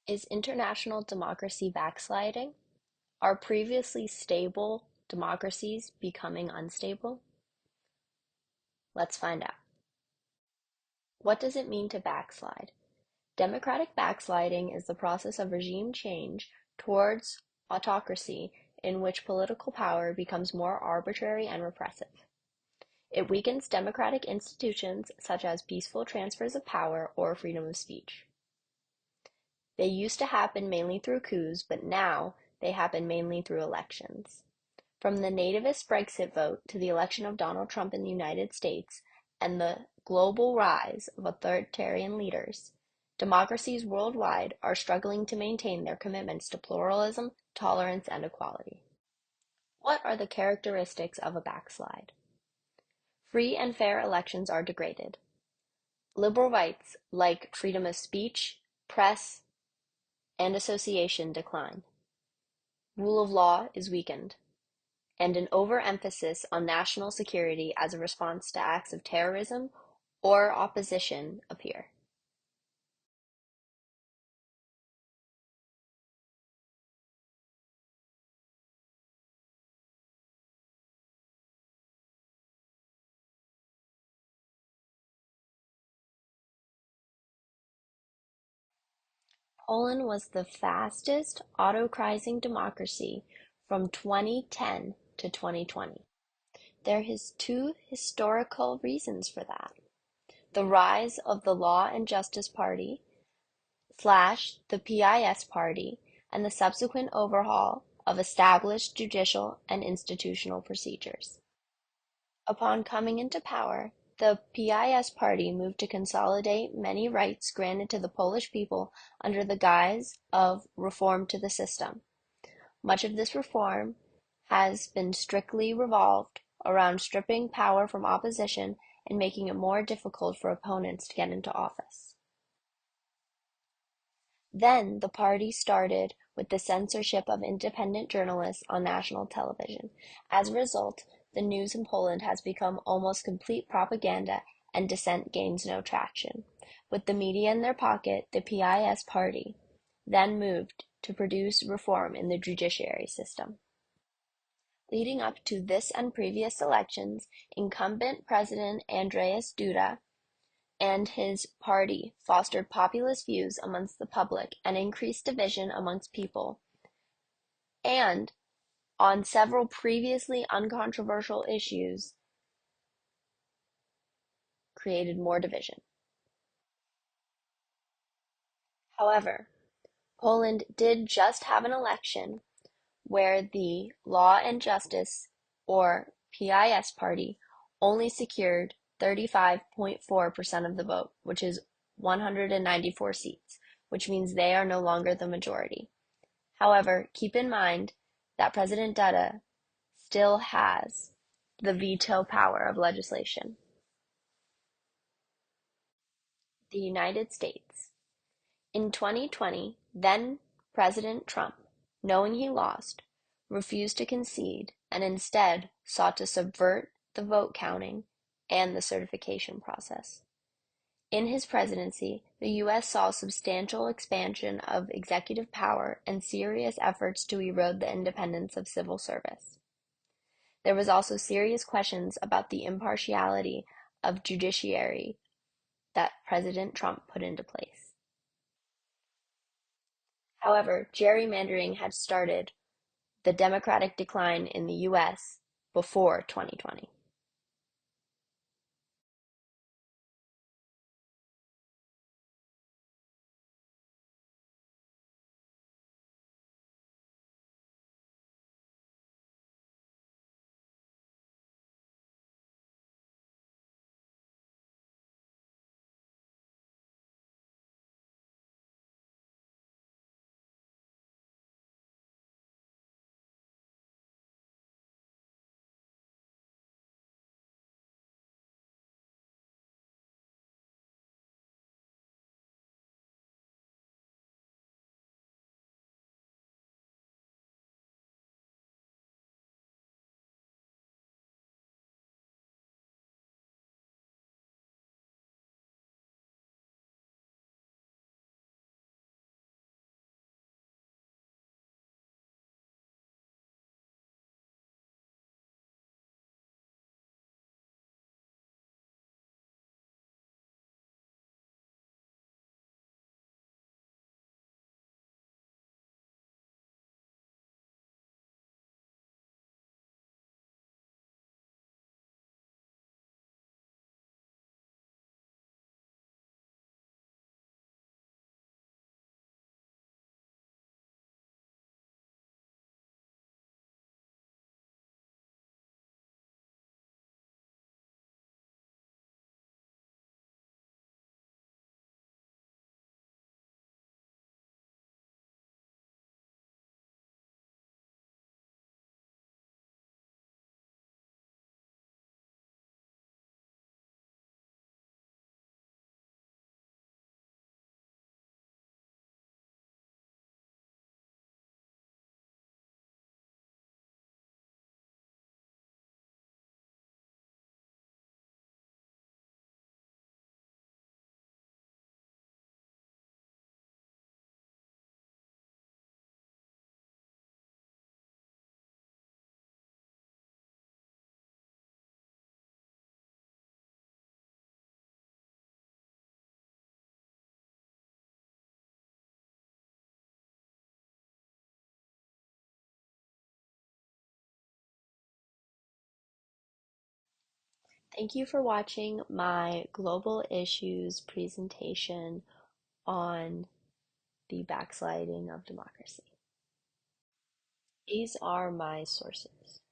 Is international democracy backsliding? Are previously stable democracies becoming unstable? Let's find out. What does it mean to backslide? Democratic backsliding is the process of regime change towards autocracy in which political power becomes more arbitrary and repressive. It weakens democratic institutions such as peaceful transfers of power or freedom of speech. They used to happen mainly through coups, but now they happen mainly through elections. From the nativist Brexit vote to the election of Donald Trump in the United States and the global rise of authoritarian leaders, democracies worldwide are struggling to maintain their commitments to pluralism, tolerance, and equality. What are the characteristics of a backslide? Free and fair elections are degraded. Liberal rights like freedom of speech, press, and association decline. Rule of law is weakened, and an overemphasis on national security as a response to acts of terrorism or opposition appear. Poland was the fastest autocratic democracy from 2010 to 2020. There is two historical reasons for that. The rise of the Law and Justice Party slash the PIS Party and the subsequent overhaul of established judicial and institutional procedures. Upon coming into power, the PIS Party moved to consolidate many rights granted to the Polish people under the guise of reform to the system. Much of this reform has been strictly revolved around stripping power from opposition and making it more difficult for opponents to get into office. Then the party started with the censorship of independent journalists on national television. As a result, the news in Poland has become almost complete propaganda and dissent gains no traction. With the media in their pocket, the PIS party then moved to produce reform in the judiciary system. Leading up to this and previous elections, incumbent President Andrzej Duda and his party fostered populist views amongst the public and increased division amongst people, and on several previously uncontroversial issues created more division. However, Poland did just have an election where the Law and Justice, or PIS party, only secured 35.4% of the vote, which is 194 seats, which means they are no longer the majority. However, keep in mind that President Duda still has the veto power of legislation. The United States. In 2020, then President Trump, knowing he lost, refused to concede and instead sought to subvert the vote counting and the certification process. In his presidency, the U.S. saw substantial expansion of executive power and serious efforts to erode the independence of civil service. There was also serious questions about the impartiality of judiciary that President Trump put into place. However, gerrymandering had started the Democratic decline in the U.S. before 2020. Thank you for watching my global issues presentation on the backsliding of democracy. These are my sources.